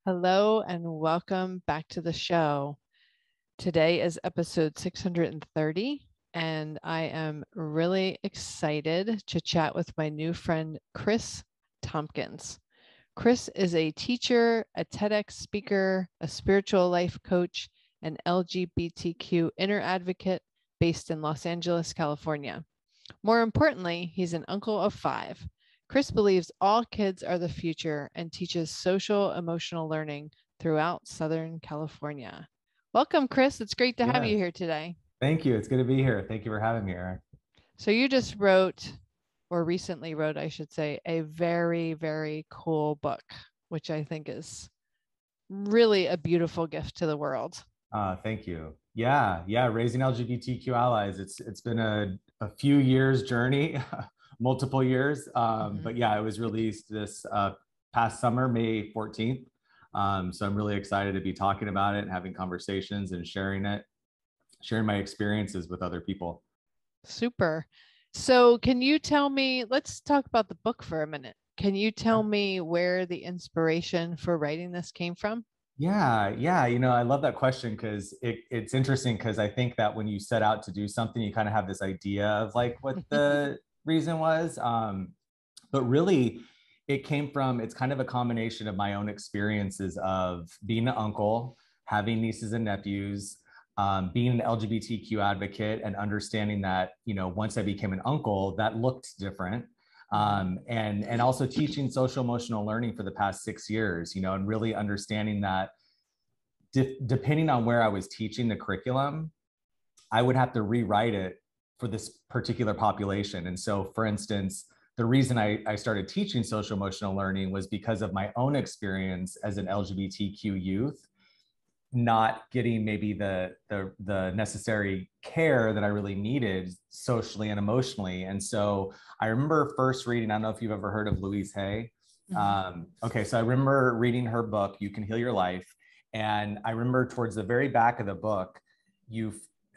Hello and welcome back to the show. Today is episode 630, and I am really excited to chat with my new friend, Chris Tompkins. Chris is a teacher, a TEDx speaker, a spiritual life coach, and LGBTQ inner advocate based in Los Angeles, California. More importantly, he's an uncle of 5. Chris believes all kids are the future and teaches social emotional learning throughout Southern California. Welcome, Chris. It's great to have you Yes. here today. Thank you. It's good to be here. Thank you for having me, Eric. So, you just wrote, or recently wrote, I should say, a very, very cool book, which I think is really a beautiful gift to the world. Thank you. Yeah. Raising LGBTQ Allies. It's been a few years journey, multiple years. But yeah, it was released this past summer, May 14th. So I'm really excited to be talking about it and having conversations and sharing my experiences with other people. Super. So, can you tell me, let's talk about the book for a minute. Can you tell me where the inspiration for writing this came from? Yeah. I love that question because it's interesting because I think that when you set out to do something, you kind of have this idea of like what the reason was. But really, it came from, it's kind of a combination of my own experiences of being an uncle, having nieces and nephews, being an LGBTQ advocate, and understanding that, once I became an uncle, that looked different. And also teaching social emotional learning for the past 6 years, and really understanding that depending on where I was teaching the curriculum, I would have to rewrite it for this particular population. And so, for instance, the reason I started teaching social emotional learning was because of my own experience as an LGBTQ youth, not getting maybe the necessary care that I really needed socially and emotionally. And so I remember first reading, I don't know if you've ever heard of Louise Hay. Okay, so I remember reading her book, You Can Heal Your Life. And I remember towards the very back of the book,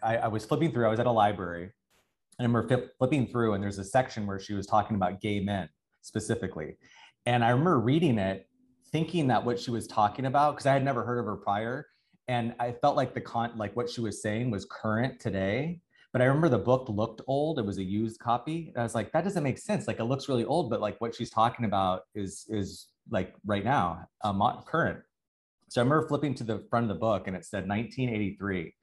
I was flipping through, I was at a library. I remember flipping through, and there's a section where she was talking about gay men specifically. And I remember reading it, thinking that what she was talking about, because I had never heard of her prior, and I felt like like what she was saying was current today. But I remember the book looked old. It was a used copy. And I was like, that doesn't make sense. Like it looks really old, but like what she's talking about is like right now, current. So I remember flipping to the front of the book and it said 1983.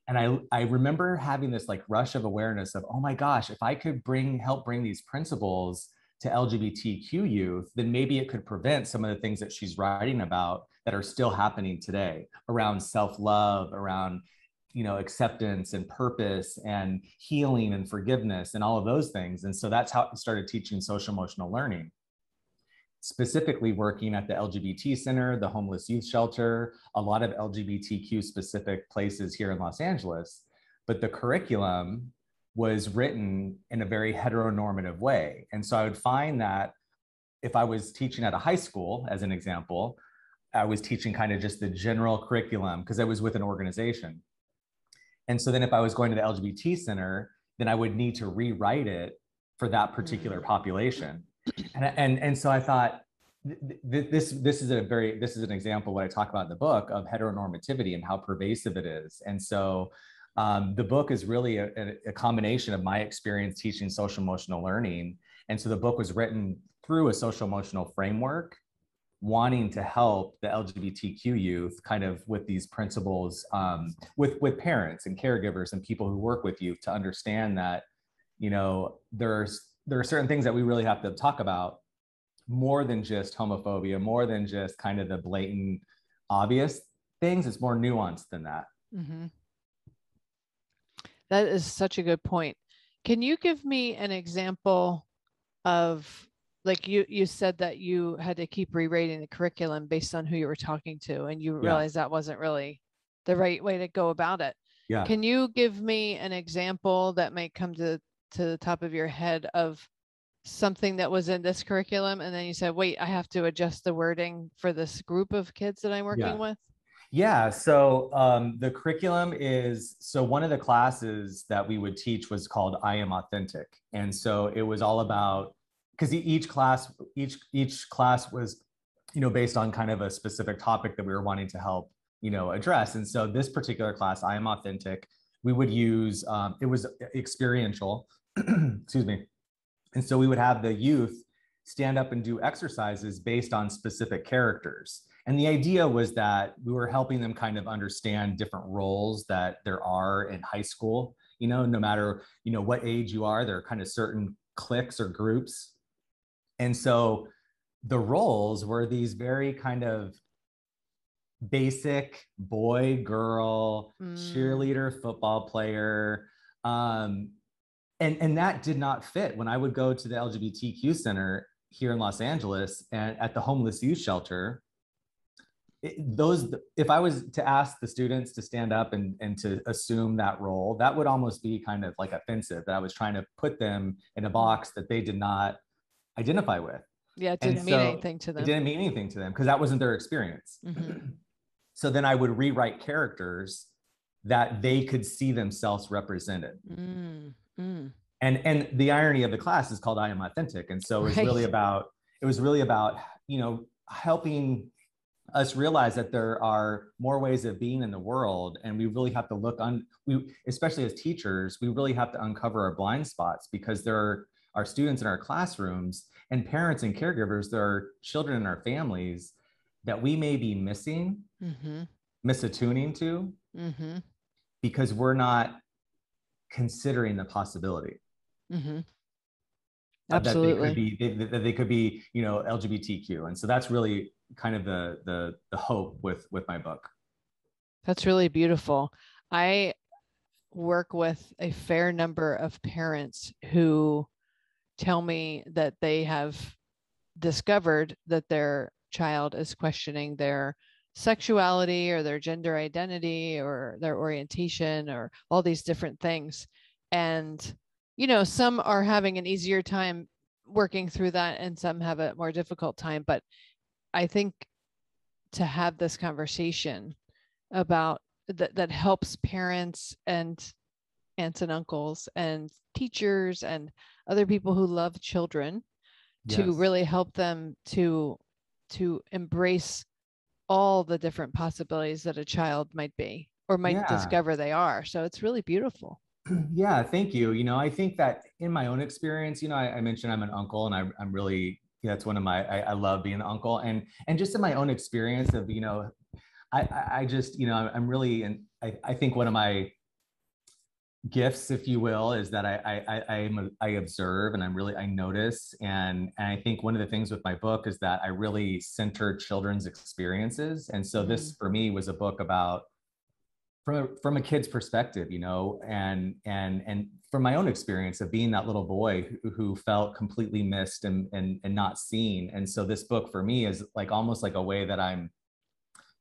And I remember having this like rush of awareness of, oh my gosh, if I could help bring these principles to LGBTQ youth, then maybe it could prevent some of the things that she's writing about that are still happening today around self-love, around acceptance and purpose and healing and forgiveness and all of those things. And so that's how I started teaching social emotional learning, specifically working at the LGBT Center, the homeless youth shelter, a lot of LGBTQ specific places here in Los Angeles. But the curriculum was written in a very heteronormative way. And so I would find that if I was teaching at a high school, as an example, I was teaching kind of just the general curriculum because I was with an organization. And so then if I was going to the LGBT Center, then I would need to rewrite it for that particular population. And so I thought this is an example of what I talk about in the book of heteronormativity and how pervasive it is. And so the book is really a combination of my experience teaching social emotional learning. And so the book was written through a social emotional framework, wanting to help the LGBTQ youth kind of with these principles, with parents and caregivers and people who work with youth to understand that, there are certain things that we really have to talk about more than just homophobia, more than just kind of the blatant, obvious things. It's more nuanced than that. Mm-hmm. That is such a good point. Can you give me an example of, like you said that you had to keep rewriting the curriculum based on who you were talking to, and you realized that wasn't really the right way to go about it. Yeah. Can you give me an example that might come to the top of your head of something that was in this curriculum, and then you said, wait, I have to adjust the wording for this group of kids that I'm working with? Yeah. So the curriculum is, so one of the classes that we would teach was called I Am Authentic. And so it was all about, because each class was based on kind of a specific topic that we were wanting to help, address. And so this particular class, I Am Authentic, we would use, it was experiential, excuse me. And so we would have the youth stand up and do exercises based on specific characters. And the idea was that we were helping them kind of understand different roles that there are in high school. No matter, what age you are, there are kind of certain cliques or groups. And so the roles were these very kind of basic boy, girl, cheerleader, football player. And that did not fit. When I would go to the LGBTQ Center here in Los Angeles and at the homeless youth shelter, if I was to ask the students to stand up and to assume that role, that would almost be kind of like offensive, that I was trying to put them in a box that they did not identify with. Yeah, it didn't mean anything to them. It didn't mean anything to them because that wasn't their experience. So then I would rewrite characters that they could see themselves represented. And the irony of the class is called I Am Authentic. And so it was really about, helping us realize that there are more ways of being in the world. And we really have to look especially as teachers, we really have to uncover our blind spots, because there are students in our classrooms and parents and caregivers, there are children in our families that we may be missing, misattuning to, because we're not considering the possibility. Absolutely. That they could be, LGBTQ. And so that's really kind of the hope with my book. That's really beautiful. I work with a fair number of parents who tell me that they have discovered that their child is questioning their sexuality or their gender identity or their orientation or all these different things. And, some are having an easier time working through that and some have a more difficult time. But I think to have this conversation about that helps parents and aunts and uncles and teachers and other people who love children to really help them to embrace all the different possibilities that a child might be or might discover they are. So it's really beautiful. Yeah, thank you. I think that in my own experience, I mentioned I'm an uncle, and I'm really, that's one of my, I love being an uncle, and just in my own experience of, I just, I'm really, and I think one of my gifts, if you will, is that I observe and I notice. And I think one of the things with my book is that I really center children's experiences. And so this for me was a book about from a kid's perspective, and from my own experience of being that little boy who felt completely missed and not seen. And so this book for me is like almost like a way that I'm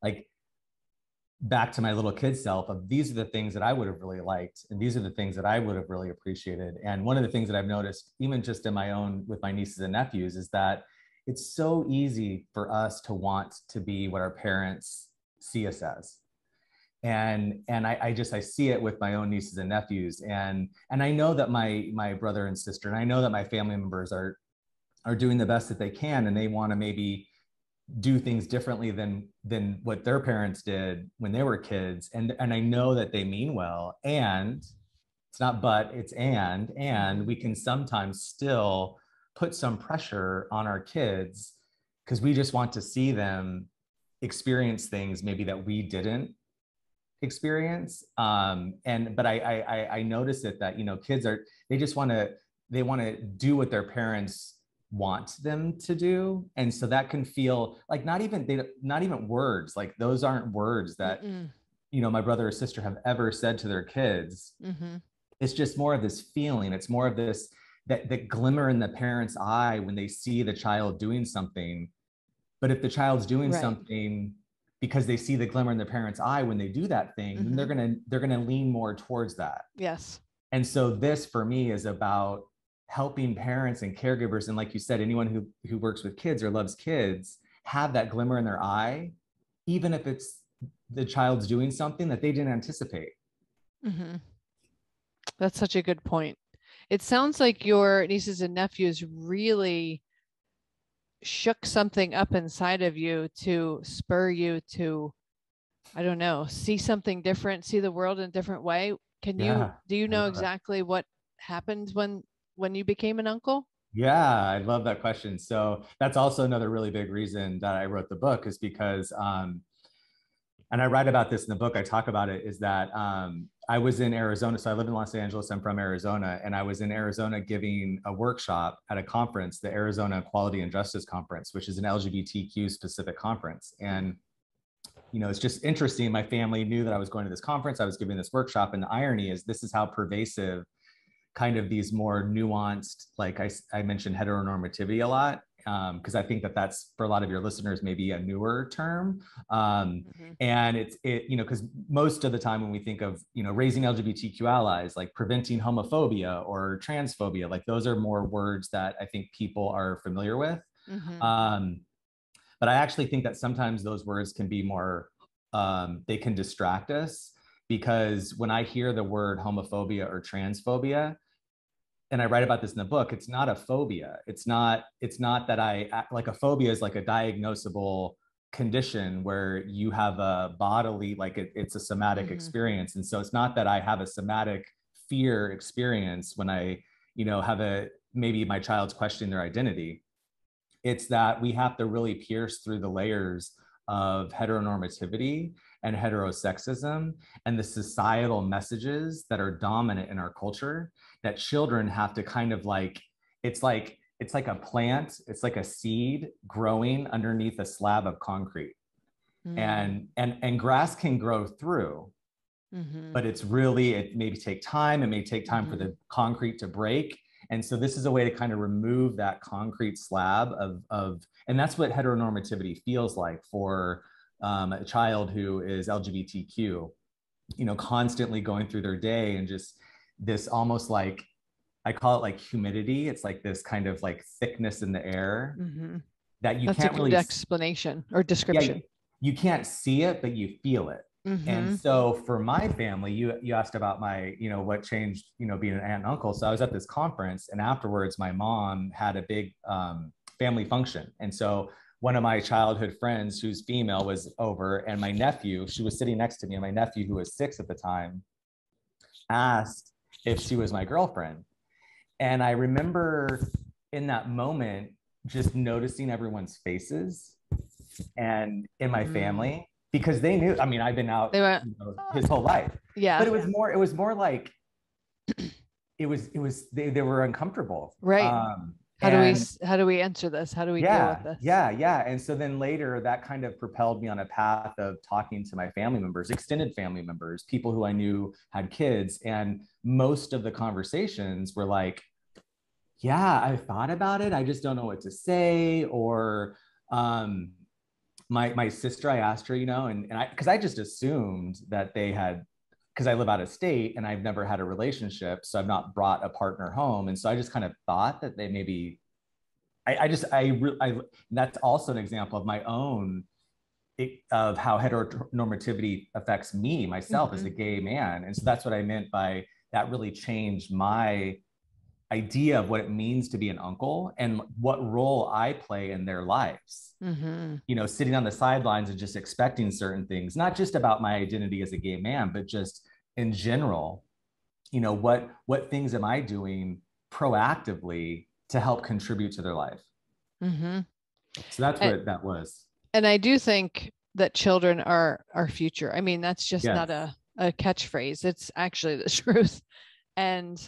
like back to my little kid self of, these are the things that I would have really liked, and these are the things that I would have really appreciated. And one of the things that I've noticed, even just in my own with my nieces and nephews, is that it's so easy for us to want to be what our parents see us as. And I see it with my own nieces and nephews, and I know that my brother and sister, and I know that my family members are doing the best that they can, and they want to maybe do things differently than what their parents did when they were kids, and I know that they mean well, and it's not but, it's and we can sometimes still put some pressure on our kids because we just want to see them experience things maybe that we didn't experience. But I notice it that, kids they want to do what their parents want them to do. And so that can feel like not even words, like those aren't words that, my brother or sister have ever said to their kids. It's just more of this feeling. It's more of this, that glimmer in the parent's eye when they see the child doing something. But if the child's doing something because they see the glimmer in their parents' eye when they do that thing, then they're gonna lean more towards that. Yes. And so this for me is about helping parents and caregivers, and like you said, anyone who works with kids or loves kids, have that glimmer in their eye, even if it's the child's doing something that they didn't anticipate. That's such a good point. It sounds like your nieces and nephews really shook something up inside of you to spur you to, I don't know, see something different, see the world in a different way. Do you know exactly what happened when you became an uncle? Yeah, I love that question. So that's also another really big reason that I wrote the book, is because, and I write about this in the book, I talk about it, is that I was in Arizona. So I live in Los Angeles, I'm from Arizona, and I was in Arizona giving a workshop at a conference, the Arizona Equality and Justice Conference, which is an LGBTQ specific conference. And it's just interesting. My family knew that I was going to this conference, I was giving this workshop, and the irony is this is how pervasive kind of these more nuanced, like I mentioned heteronormativity a lot, because I think that that's, for a lot of your listeners, maybe a newer term. And it's because most of the time when we think of, raising LGBTQ allies, like preventing homophobia or transphobia, like those are more words that I think people are familiar with. But I actually think that sometimes those words can be more, they can distract us, because when I hear the word homophobia or transphobia, and I write about this in the book, it's not a phobia. It's not that like, a phobia is like a diagnosable condition where you have a bodily, like it's a somatic experience. And so it's not that I have a somatic fear experience when I, have maybe my child's questioning their identity. It's that we have to really pierce through the layers of heteronormativity and heterosexism and the societal messages that are dominant in our culture, that children have to kind of like, it's like a plant, it's like a seed growing underneath a slab of concrete. And grass can grow through, but it may take time. It may take time for the concrete to break. And so this is a way to kind of remove that concrete slab and that's what heteronormativity feels like for a child who is LGBTQ, constantly going through their day, and just this almost like, I call it like humidity. It's like this kind of like thickness in the air that you can't really explanation or description. Yeah, you can't see it, but you feel it. And so for my family, you asked about my, what changed, being an aunt and uncle. So I was at this conference, and afterwards my mom had a big family function. And so one of my childhood friends, who's female, was over, and my nephew, she was sitting next to me, and my nephew, who was 6 at the time, asked if she was my girlfriend. And I remember in that moment just noticing everyone's faces and in my family, because they knew, I mean, I've been out his whole life. Yeah. But it was more like they were uncomfortable. Right. How do we answer this? How do we deal with this? Yeah. And so then later that kind of propelled me on a path of talking to my family members, extended family members, people who I knew had kids. And most of the conversations were like, yeah, I thought about it, I just don't know what to say. Or my sister, I asked her, and because I just assumed that they had, because I live out of state and I've never had a relationship, so I've not brought a partner home. And so I just kind of thought that they maybe, that's also an example of my own, of how heteronormativity affects me, myself, as a gay man. And so that's what I meant by that really changed my idea of what it means to be an uncle and what role I play in their lives. Sitting on the sidelines and just expecting certain things, not just about my identity as a gay man, but just in general, what things am I doing proactively to help contribute to their life? So that's what that was. And I do think that children are our future. I mean, that's just not a catchphrase. It's actually the truth. And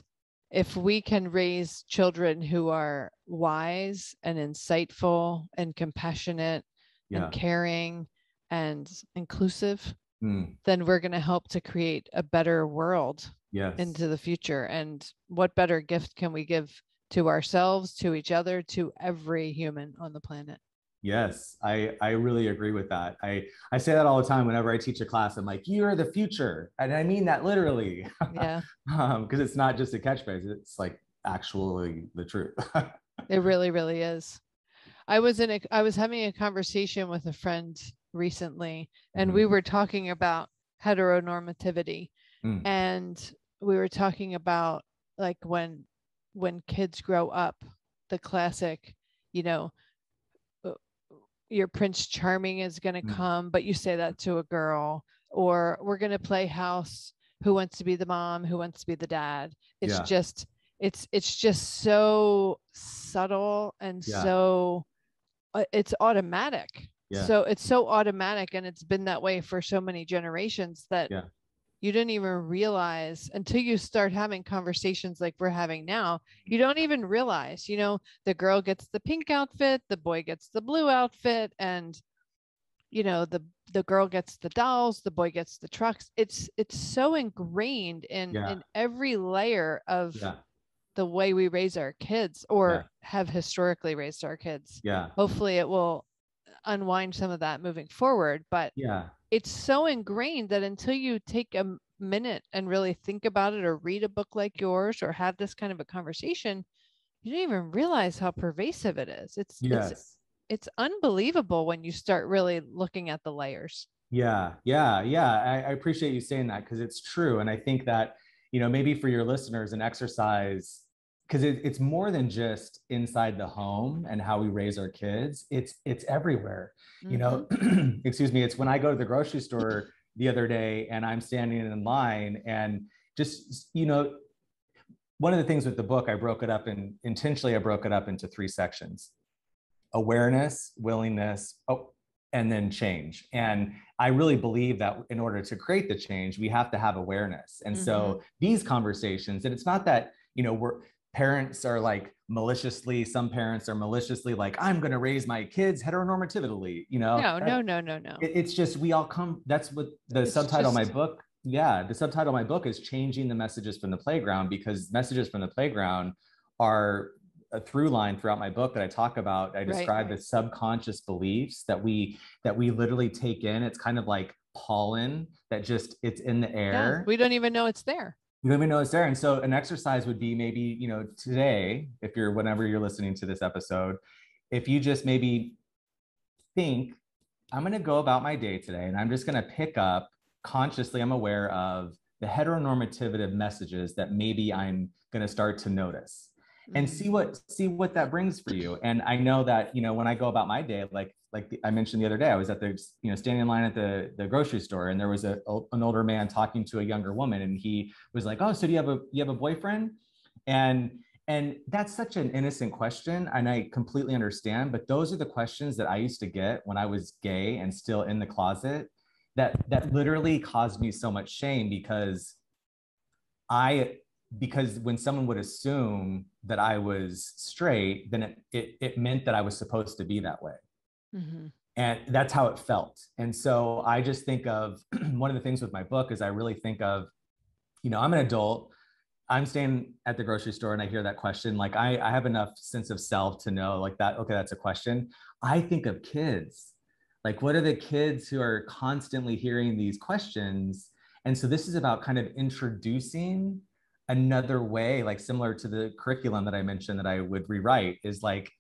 if we can raise children who are wise and insightful and compassionate and caring and inclusive, then we're going to help to create a better world into the future. And what better gift can we give to ourselves, to each other, to every human on the planet? Yes, I really agree with that. I say that all the time whenever I teach a class. I'm like, you're the future. And I mean that literally. Yeah. Because it's not just a catchphrase. It's like actually the truth. It really, really is. I was having a conversation with a friend recently, and we were talking about heteronormativity. And we were talking about like when kids grow up, the classic, your Prince Charming is going to come, but you say that to a girl, or we're going to play house. Who wants to be the mom? Who wants to be the dad? It's just, it's just so subtle and so it's automatic. So it's so automatic, and it's been that way for so many generations that you didn't even realize until you start having conversations like we're having now. You don't even realize, you know, the girl gets the pink outfit, the boy gets the blue outfit, and you know, the girl gets the dolls, the boy gets the trucks. It's so ingrained in every layer of the way we raise our kids, or have historically raised our kids. Hopefully it will unwind some of that moving forward, but it's so ingrained that until you take a minute and really think about it, or read a book like yours, or have this kind of a conversation, you don't even realize how pervasive it is. It's unbelievable when you start really looking at the layers. I appreciate you saying that, because it's true. And I think that, you know, maybe for your listeners, an exercise, because it's more than just inside the home and how we raise our kids. It's everywhere. You know, excuse me. It's when I go to the grocery store the other day and I'm standing in line, and just, you know, one of the things with the book, I broke it up into 3 sections: awareness, willingness, and then change. And I really believe that in order to create the change, we have to have awareness. And so these conversations, and it's not that, you know, parents are like some parents are maliciously like, I'm going to raise my kids heteronormatively, you know? No. It's just, we all come, that's what the subtitle of my book. The subtitle of my book is Changing the Messages from the Playground, because messages from the playground are a through line throughout my book that I talk about. I describe the subconscious beliefs that we literally take in. It's kind of like pollen that just, it's in the air. We don't even know it's there. You don't even know it's there. And so an exercise would be maybe, you know, today, whenever you're listening to this episode, if you just maybe think, I'm going to go about my day today, and I'm just going to pick up consciously, I'm aware of the heteronormative messages that maybe I'm going to start to notice, and see what that brings for you. And I know that, you know, when I go about my day, like I mentioned the other day, I was at the, you know, standing in line at the grocery store, and there was an older man talking to a younger woman, and he was like, "Oh, so do you have a boyfriend?" And that's such an innocent question, and I completely understand. But those are the questions that I used to get when I was gay and still in the closet. That literally caused me so much shame, because when someone would assume that I was straight, then it meant that I was supposed to be that way. And that's how it felt. And so I just think of one of the things with my book is I really think of, you know, I'm an adult, I'm staying at the grocery store, and I hear that question. Like I have enough sense of self to know like that, okay, that's a question. I think of kids. Like, what are the kids who are constantly hearing these questions? And so this is about kind of introducing another way, like similar to the curriculum that I mentioned that I would rewrite, is like,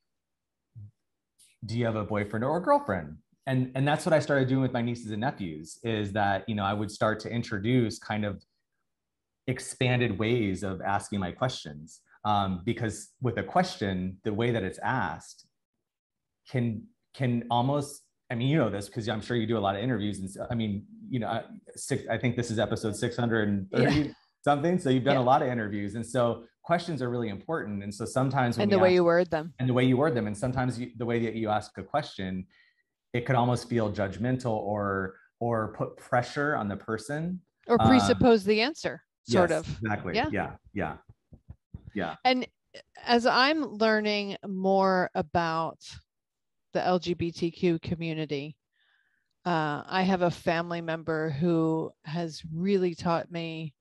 do you have a boyfriend or a girlfriend? And that's what I started doing with my nieces and nephews, is that, you know, I would start to introduce kind of expanded ways of asking my questions. Because with a question, the way that it's asked can almost, I mean, you know this because I'm sure you do a lot of interviews. And so, I mean, you know, I think this is episode 630 something. So you've done a lot of interviews. And so questions are really important. And so sometimes when the way you word them. And the way you word them. And sometimes the way that you ask a question, it could almost feel judgmental or put pressure on the person. Or presuppose the answer, sort of. Exactly. Yeah. And as I'm learning more about the LGBTQ community, I have a family member who has really taught me,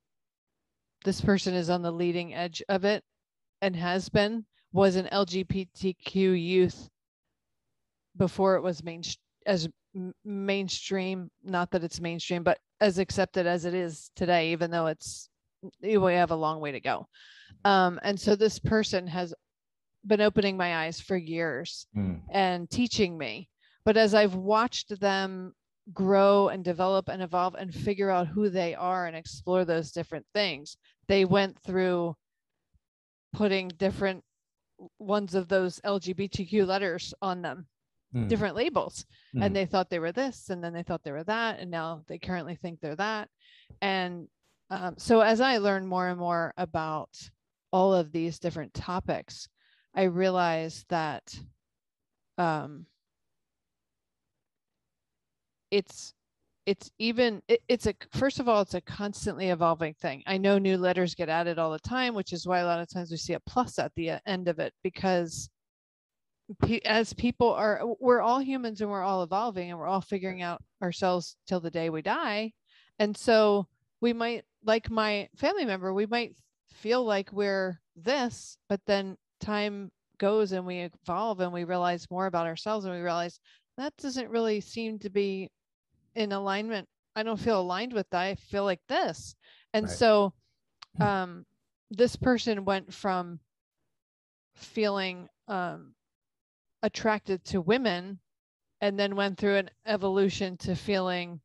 this person is on the leading edge of it and was an LGBTQ youth before it was mainstream, not that it's mainstream, but as accepted as it is today, even though we have a long way to go. And so this person has been opening my eyes for years and teaching me. But as I've watched them grow and develop and evolve and figure out who they are and explore those different things, they went through putting different ones of those LGBTQ letters on them. different labels. And they thought they were this, and then they thought they were that, and now they currently think they're that. And so as I learn more and more about all of these different topics, I realize that it's first of all, it's a constantly evolving thing. I know new letters get added all the time, which is why a lot of times we see a plus at the end of it, because as people we're all humans and we're all evolving and we're all figuring out ourselves till the day we die. And so we might, like my family member, we might feel like we're this, but then time goes and we evolve and we realize more about ourselves, and we realize that doesn't really seem to be in alignment. I don't feel aligned with that. I feel like this. And so this person went from feeling attracted to women and then went through an evolution to feeling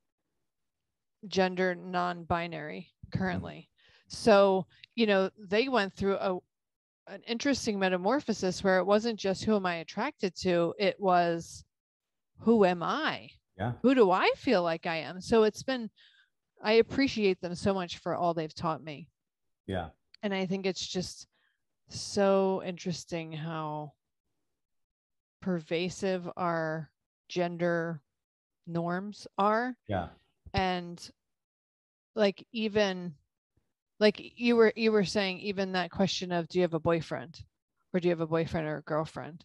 gender non-binary currently. So, they went through an interesting metamorphosis where it wasn't just who am I attracted to, it was who am I? Yeah. Who do I feel like I am? So I appreciate them so much for all they've taught me. Yeah. And I think it's just so interesting how pervasive our gender norms are. Yeah. And like, even like you were saying, even that question of, do you have a boyfriend, or do you have a boyfriend or a girlfriend?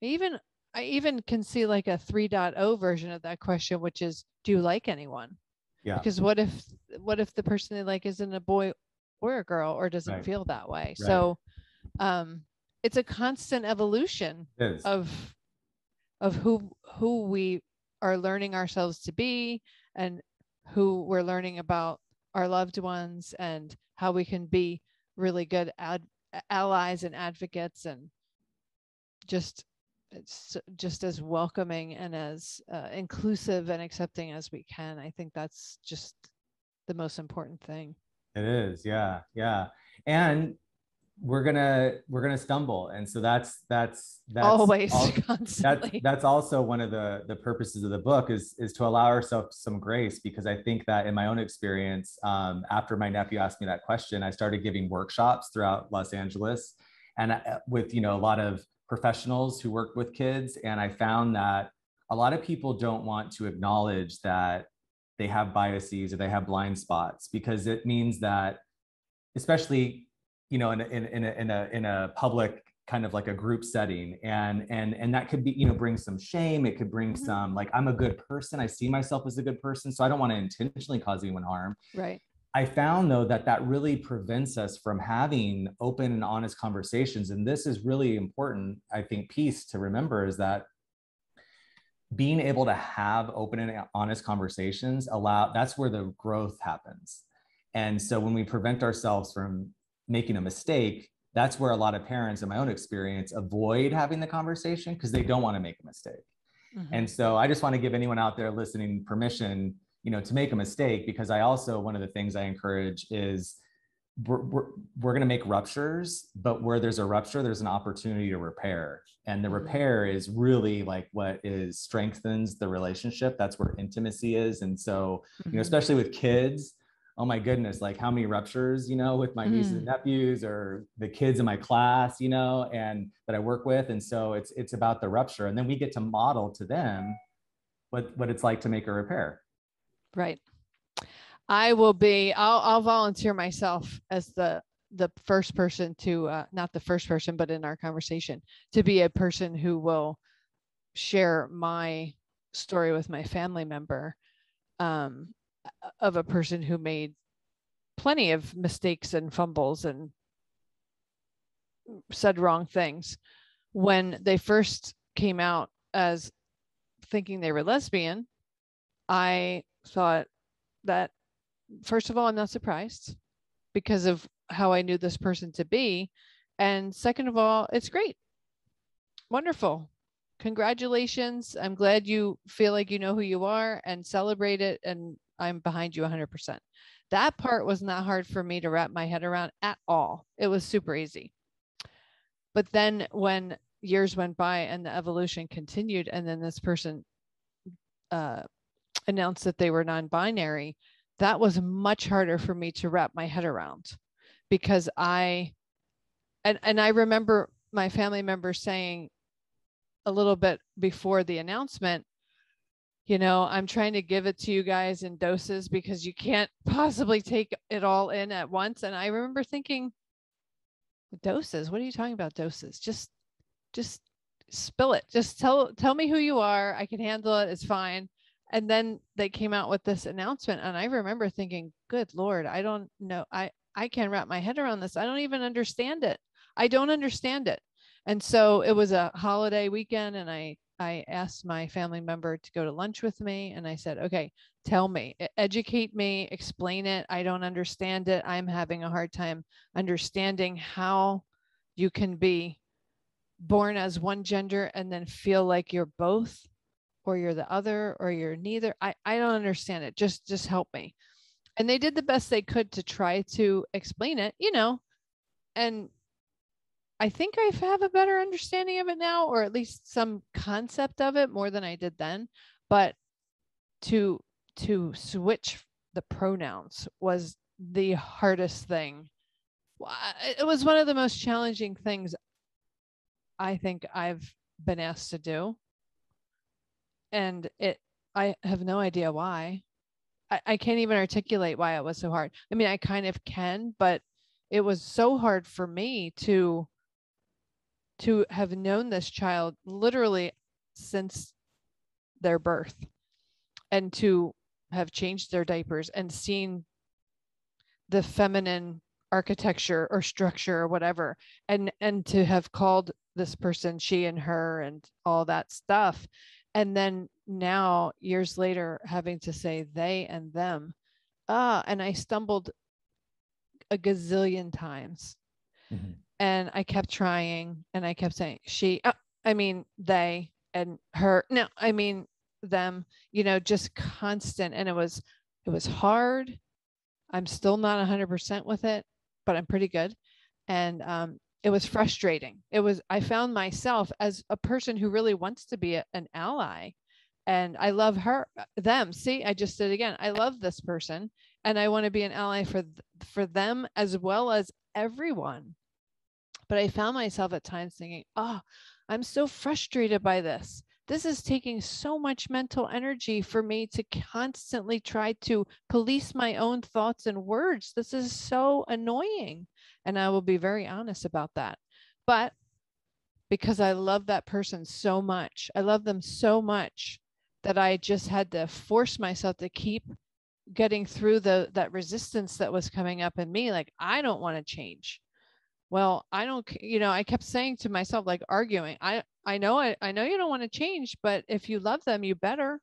I even can see like a 3.0 version of that question, which is, do you like anyone? Yeah. Because what if the person they like isn't a boy or a girl, or doesn't feel that way? So it's a constant evolution of who we are learning ourselves to be, and who we're learning about our loved ones, and how we can be really good allies and advocates, and it's just as welcoming and as inclusive and accepting as we can. I think that's just the most important thing. It is. Yeah. Yeah. And we're gonna stumble, and so that's always constantly. That's also one of the purposes of the book is to allow ourselves some grace, because I think that in my own experience, after my nephew asked me that question, I started giving workshops throughout Los Angeles, and with a lot of professionals who work with kids, and I found that a lot of people don't want to acknowledge that they have biases or they have blind spots, because it means that, especially in a public kind of like a group setting, and that could be bring some shame. It could bring some like, I'm a good person, I see myself as a good person, so I don't want to intentionally cause anyone harm. Right. I found though that really prevents us from having open and honest conversations, and this is really important, I think, piece to remember, is that being able to have open and honest conversations that's where the growth happens. And so when we prevent ourselves from making a mistake, that's where a lot of parents, in my own experience, avoid having the conversation because they don't want to make a mistake. And so I just want to give anyone out there listening permission, to make a mistake, because I also, one of the things I encourage is we're going to make ruptures, but where there's a rupture, there's an opportunity to repair. And the repair is really like what strengthens the relationship. That's where intimacy is. And so, especially with kids, oh my goodness, like how many ruptures, with my nieces and nephews, or the kids in my class, and that I work with. And so it's about the rupture. And then we get to model to them what it's like to make a repair. Right. I'll volunteer myself as the first person to, not the first person, but in our conversation, to be a person who will share my story with my family member, of a person who made plenty of mistakes and fumbles and said wrong things. When they first came out as thinking they were lesbian, I thought that, first of all, I'm not surprised because of how I knew this person to be. And second of all, it's great. Wonderful. Congratulations. I'm glad you feel like you know who you are, and celebrate it. And I'm behind you 100%. That part was not hard for me to wrap my head around at all. It was super easy. But then when years went by and the evolution continued, and then this person announced that they were non-binary, that was much harder for me to wrap my head around, because I remember my family members saying a little bit before the announcement, I'm trying to give it to you guys in doses because you can't possibly take it all in at once. And I remember thinking, doses? What are you talking about, doses? Just spill it. Just tell me who you are. I can handle it. It's fine. And then they came out with this announcement. And I remember thinking, good Lord, I don't know. I can't wrap my head around this. I don't even understand it. I don't understand it. And so it was a holiday weekend, and I asked my family member to go to lunch with me. And I said, okay, tell me, educate me, explain it. I don't understand it. I'm having a hard time understanding how you can be born as one gender and then feel like you're both, or you're the other, or you're neither. I don't understand it. Just help me. And they did the best they could to try to explain it, and I think I have a better understanding of it now, or at least some concept of it more than I did then. But to switch the pronouns was the hardest thing. It was one of the most challenging things I think I've been asked to do. And I have no idea why. I can't even articulate why it was so hard. I mean, I kind of can, but it was so hard for me to have known this child literally since their birth, and to have changed their diapers and seen the feminine architecture or structure or whatever, and to have called this person she and her and all that stuff. And then now, years later, having to say they and them. And I stumbled a gazillion times. Mm-hmm. And I kept trying, and I kept saying she, I mean they, and her, no, I mean them, just constant. And it was hard. I'm still not 100% with it, but I'm pretty good. And it was frustrating. I found myself as a person who really wants to be an ally, and I love them. See, I just did it again. I love this person, and I want to be an ally for them as well as everyone. But I found myself at times thinking, I'm so frustrated by this. This is taking so much mental energy for me to constantly try to police my own thoughts and words. This is so annoying. And I will be very honest about that. But because I love that person so much, I love them so much, that I just had to force myself to keep getting through that resistance that was coming up in me. Like, I don't want to change. Well, I don't, I kept saying to myself, like arguing, I know you don't want to change, but if you love them, you better,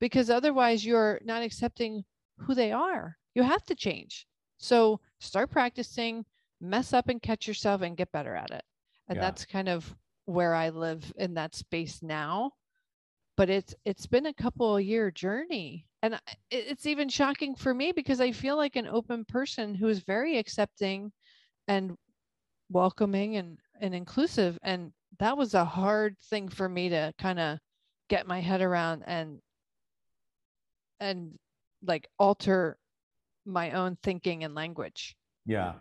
because otherwise you're not accepting who they are. You have to change. So start practicing, mess up and catch yourself, and get better at it. And that's kind of where I live in that space now. But it's been a couple of year journey. And it's even shocking for me, because I feel like an open person who is very accepting and welcoming and inclusive. And that was a hard thing for me to kind of get my head around and like alter my own thinking and language. Yeah.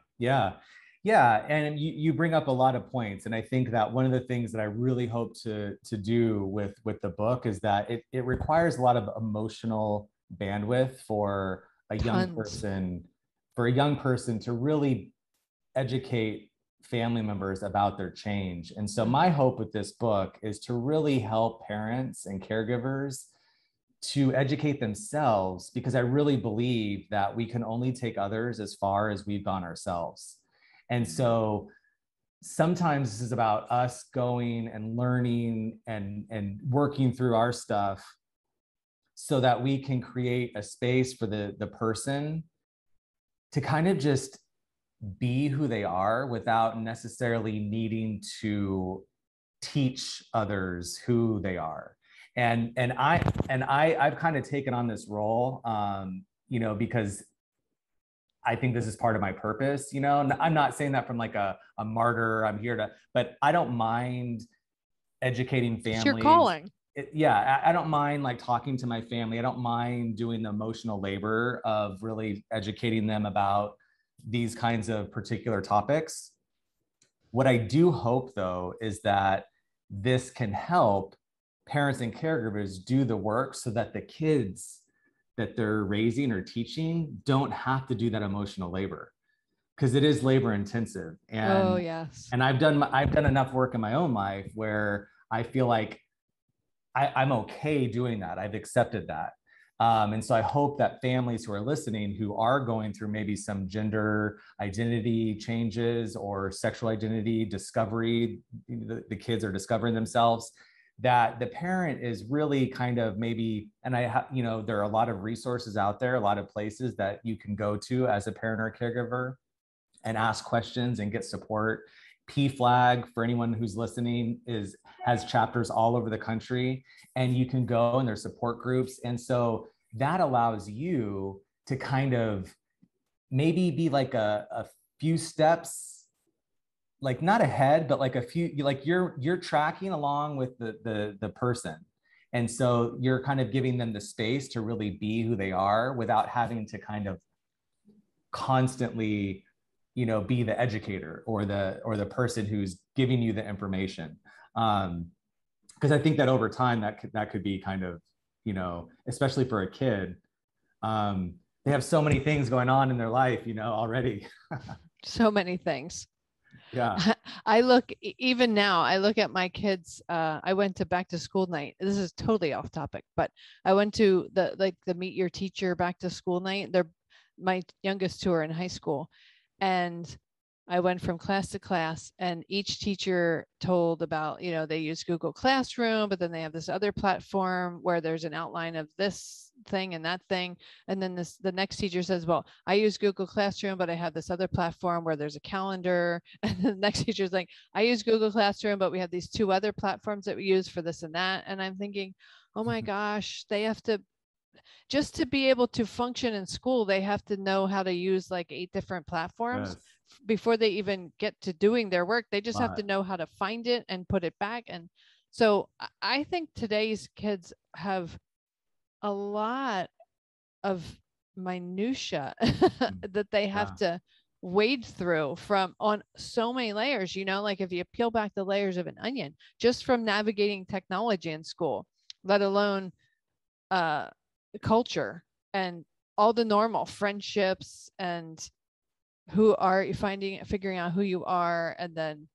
And you bring up a lot of points. And I think that one of the things that I really hope to do with the book is that it requires a lot of emotional bandwidth for a young person, to really educate family members about their change. And so my hope with this book is to really help parents and caregivers to educate themselves, because I really believe that we can only take others as far as we've gone ourselves. And so sometimes this is about us going and learning and working through our stuff so that we can create a space for the person to kind of just be who they are without necessarily needing to teach others who they are. And I've kind of taken on this role, because I think this is part of my purpose, and I'm not saying that from like a martyr. I'm here to, but I don't mind educating It's your families. calling. I don't mind like talking to my family. I don't mind doing the emotional labor of really educating them about these kinds of particular topics. What I do hope, though, is that this can help parents and caregivers do the work so that the kids that they're raising or teaching don't have to do that emotional labor, because it is labor intensive. Oh, And yes. I've done enough work in my own life where I feel like I'm okay doing that. I've accepted that. And so I hope that families who are listening, who are going through maybe some gender identity changes or sexual identity discovery, the kids are discovering themselves, that the parent is really kind of maybe, and there are a lot of resources out there, a lot of places that you can go to as a parent or a caregiver and ask questions and get support. PFLAG, for anyone who's listening, has chapters all over the country, and you can go and there's support groups. And so that allows you to kind of maybe be like a few steps, like not ahead, but like a few, like you're tracking along with the person. And so you're kind of giving them the space to really be who they are without having to kind of constantly be the educator or the person who's giving you the information. Because I think that over time that could be kind of, especially for a kid, they have so many things going on in their life already. So many things. Yeah. I look, even now, I look at my kids. I went to back to school night. This is totally off topic, but I went to the meet your teacher back to school night. They're my youngest two are in high school, and I went from class to class, and each teacher told about, they use Google Classroom, but then they have this other platform where there's an outline of this thing and that thing. And then the next teacher says, well, I use Google Classroom, but I have this other platform where there's a calendar. And the next teacher's like, I use Google Classroom, but we have these two other platforms that we use for this and that. And I'm thinking, oh my gosh, they have to, just to be able to function in school, they have to know how to use like 8 different platforms. Yes. Before they even get to doing their work. They just have to know how to find it and put it back. And so I think today's kids have a lot of minutia that they have to wade through from on so many layers, like if you peel back the layers of an onion, just from navigating technology in school, let alone culture and all the normal friendships and who are you figuring out who you are, and then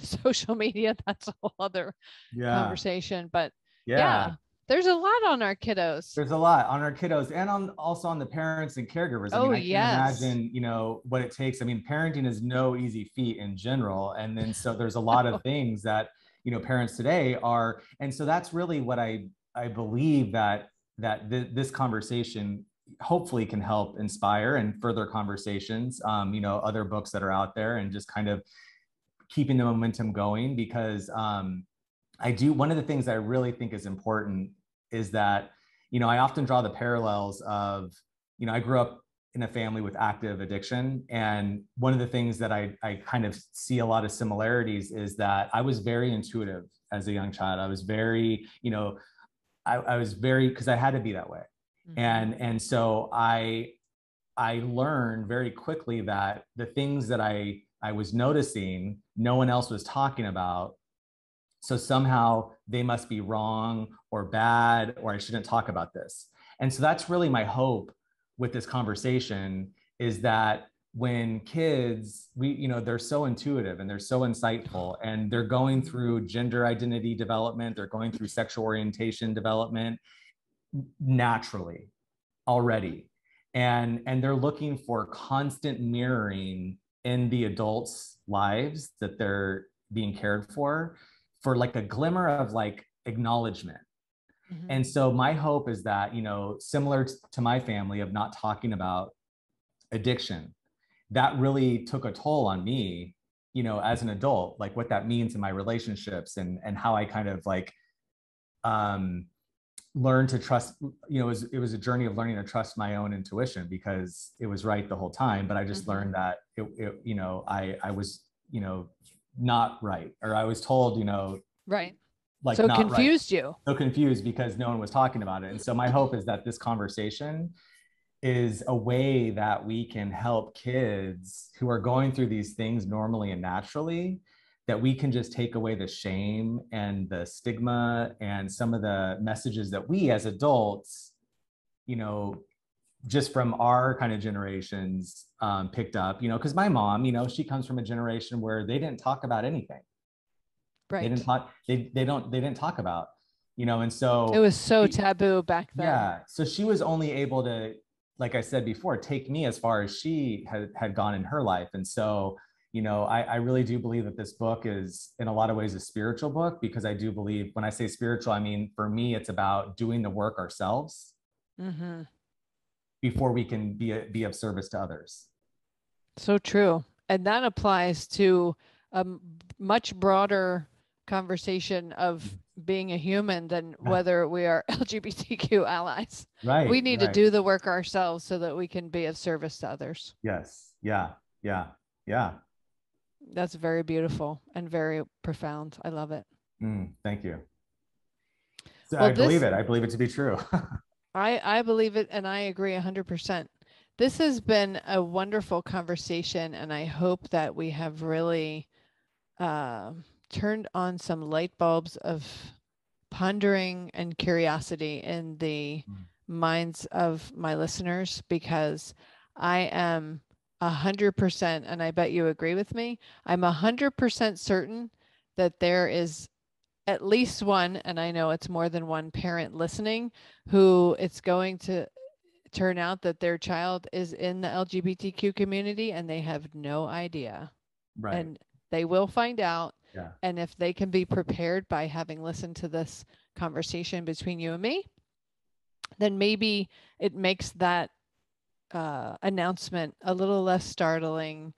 social media, that's a whole other conversation. But yeah, there's a lot on our kiddos. There's a lot on our kiddos and also on the parents and caregivers. I mean, I can't imagine, what it takes. I mean, parenting is no easy feat in general. And then so there's a lot of things that, parents today are. And so that's really what I believe that this conversation hopefully can help inspire and further conversations, other books that are out there, and just kind of keeping the momentum going. Because one of the things I really think is important is that, I often draw the parallels of, I grew up in a family with active addiction. And one of the things that I kind of see a lot of similarities is that I was very intuitive as a young child. I was very, I was very, because I had to be that way. And so I learned very quickly that the things that I was noticing, no one else was talking about. So somehow they must be wrong or bad, or I shouldn't talk about this. And so that's really my hope with this conversation, is that when kids, they're so intuitive and they're so insightful, and they're going through gender identity development, they're going through sexual orientation development naturally already. And they're looking for constant mirroring in the adults' lives that they're being cared for like a glimmer of like acknowledgement. And so my hope is that, similar to my family of not talking about addiction, that really took a toll on me, as an adult, like what that means in my relationships, and how I kind of like learn to trust. It was a journey of learning to trust my own intuition, because it was right the whole time, but I just learned that I was not right, or I was told right, like So it not right, confused you. so confused because no one was talking about it. And so my hope is that this conversation is a way that we can help kids who are going through these things normally and naturally, that we can just take away the shame and the stigma and some of the messages that we as adults, you know, just from our kind of generations picked up, you know, because my mom, you know, she comes from a generation where they didn't talk about anything. They Right. didn't talk, they didn't talk about, you know, and It so was so taboo back then. yeah. So she was only able to, like I said before, take me as far as she had gone in her life. And so, you know, I really do believe that this book is in a lot of ways a spiritual book, because I do believe, when I say spiritual, I mean, for me, it's about doing the work ourselves Mm-hmm. before we can be of service to others. So true. And that applies to a much broader conversation of being a human than Yeah. whether we are LGBTQ allies. We Right. need to Right. do the work ourselves so that we can be of service to others. Yes. Yeah. Yeah. Yeah. That's very beautiful and very profound. I love it. Thank you. So Well, I believe this, it. I believe it to be true. I believe it and I agree 100%. This has been a wonderful conversation, and I hope that we have really uh, turned on some light bulbs of pondering and curiosity in the minds of my listeners, because I am 100%, and I bet you agree with me, I'm 100% certain that there is at least one, and I know it's more than one parent listening, who it's going to turn out that their child is in the LGBTQ community and they have no idea. Right. And they will find out. Yeah. And if they can be prepared by having listened to this conversation between you and me, then maybe it makes that announcement a little less startling,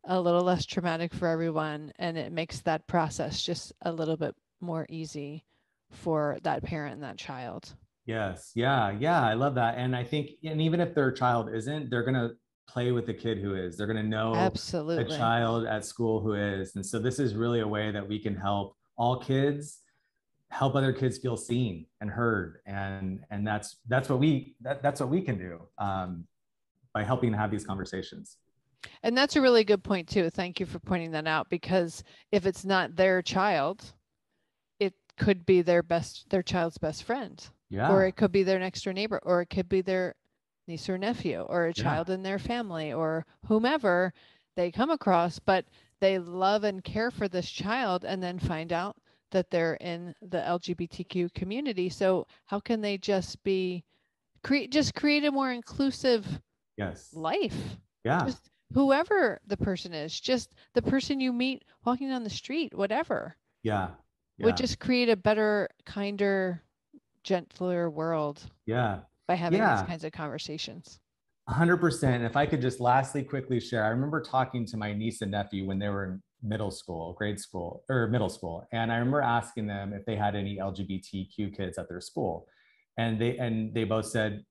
a little less traumatic for everyone, and it makes that process just a little bit more easy for that parent and that child. Yes. Yeah. Yeah. I love that. And I think, and even if their child isn't, they're going to play with the kid who is. They're going to know a Absolutely. child at school who is. And so this is really a way that we can help all kids, help other kids feel seen and heard. And that's what that's what we can do by helping to have these conversations. And that's a really good point too. Thank you for pointing that out, because if it's not their child, it could be their child's best friend, or Yeah. it could be their next door neighbor, or it could be their niece or nephew, or a Yeah. child in their family, or whomever they come across, but they love and care for this child and then find out that they're in the LGBTQ community. So how can they just create a more inclusive Yes. life? Yeah. Just whoever the person is, just the person you meet walking down the street, whatever, Yeah. would Yeah. just create a better, kinder, gentler world Yeah. by having these Yeah. kinds of conversations. 100%. If I could just lastly quickly share, I remember talking to my niece and nephew when they were in middle school, grade school, or middle school. And I remember asking them if they had any LGBTQ kids at their school. And they both said,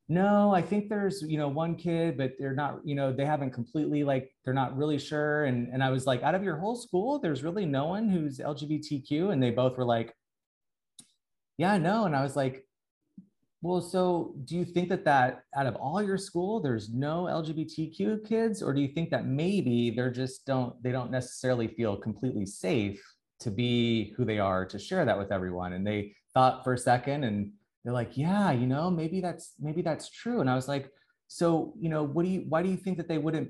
no, I think there's, you know, one kid, but they're not, you know, they haven't completely, like, they're not really sure. And I was like, out of your whole school, there's really no one who's LGBTQ. And they both were like, yeah, no. And I was like, well, so do you think that out of all your school, there's no LGBTQ kids, or do you think that maybe they don't necessarily feel completely safe to be who they are, to share that with everyone? And they thought for a second, and they're like, yeah, you know, maybe that's true. And I was like, so, you know, why do you think that they wouldn't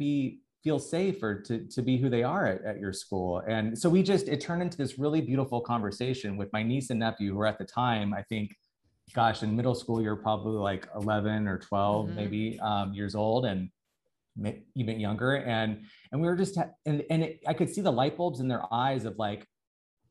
feel safe or to be who they are at your school? And so it turned into this really beautiful conversation with my niece and nephew, who were at the time, I think, gosh, in middle school, you're probably like 11 or 12, maybe years old, and even younger. And we were just, I could see the light bulbs in their eyes of like,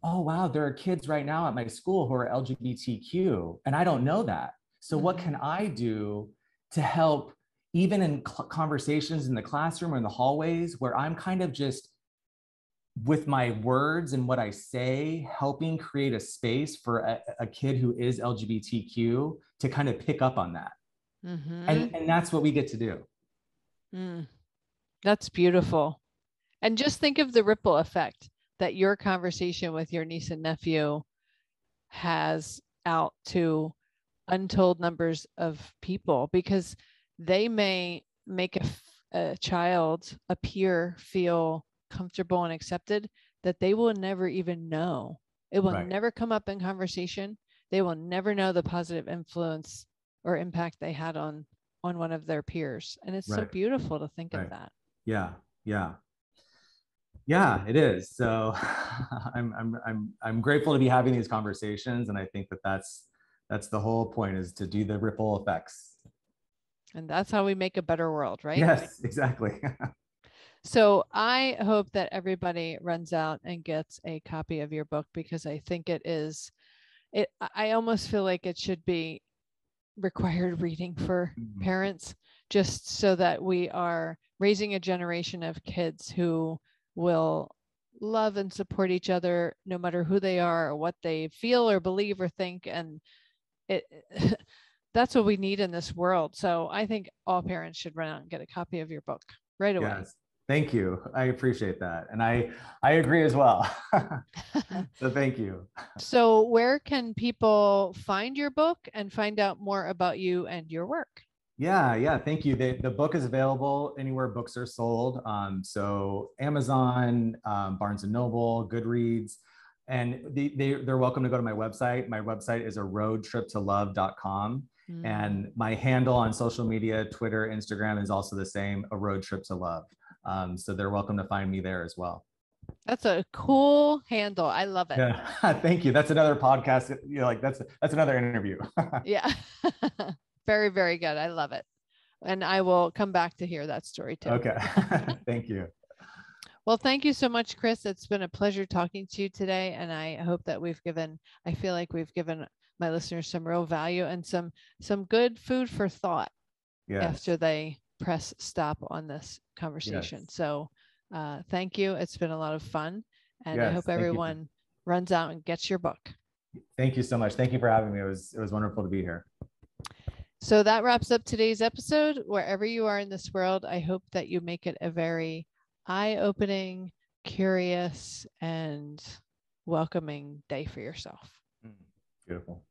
oh, wow, there are kids right now at my school who are LGBTQ, and I don't know that. So what can I do to help, even in conversations in the classroom or in the hallways, where I'm kind of just with my words and what I say, helping create a space for a kid who is LGBTQ to kind of pick up on that. And that's what we get to do. That's beautiful. And just think of the ripple effect that your conversation with your niece and nephew has out to untold numbers of people, because they may make a child, a peer, feel comfortable and accepted that they will never even know. It will never come up in conversation. They will never know the positive influence or impact they had on one of their peers. And it's so beautiful to think of that. Yeah. Yeah. Yeah, it is. So I'm grateful to be having these conversations. And I think that that's the whole point, is to do the ripple effects. And that's how we make a better world, right? Yes, exactly. So I hope that everybody runs out and gets a copy of your book, because I think I almost feel like it should be required reading for parents, just so that we are raising a generation of kids who will love and support each other no matter who they are or what they feel or believe or think. And that's what we need in this world. So I think all parents should run out and get a copy of your book right away. Yes. Thank you. I appreciate that. And I agree as well. So thank you. So where can people find your book and find out more about you and your work? Yeah, thank you. The book is available anywhere books are sold. So Amazon, Barnes and Noble, Goodreads, and they're welcome to go to my website. My website is aroadtriptolove.com. And my handle on social media, Twitter, Instagram, is also the same, A Road Trip to Love. So they're welcome to find me there as well. That's a cool handle. I love it. Yeah, thank you. That's another podcast. That's another interview. Yeah. Very, very good. I love it. And I will come back to hear that story too. Okay. Thank you. Well, thank you so much, Chris. It's been a pleasure talking to you today. And I hope that I feel like we've given my listeners some real value and some good food for thought after they press stop on this conversation. So thank you. It's been a lot of fun. And I hope everyone runs out and gets your book. Thank you so much. Thank you for having me. It was wonderful to be here. So that wraps up today's episode. Wherever you are in this world, I hope that you make it a very eye-opening, curious, and welcoming day for yourself. Beautiful.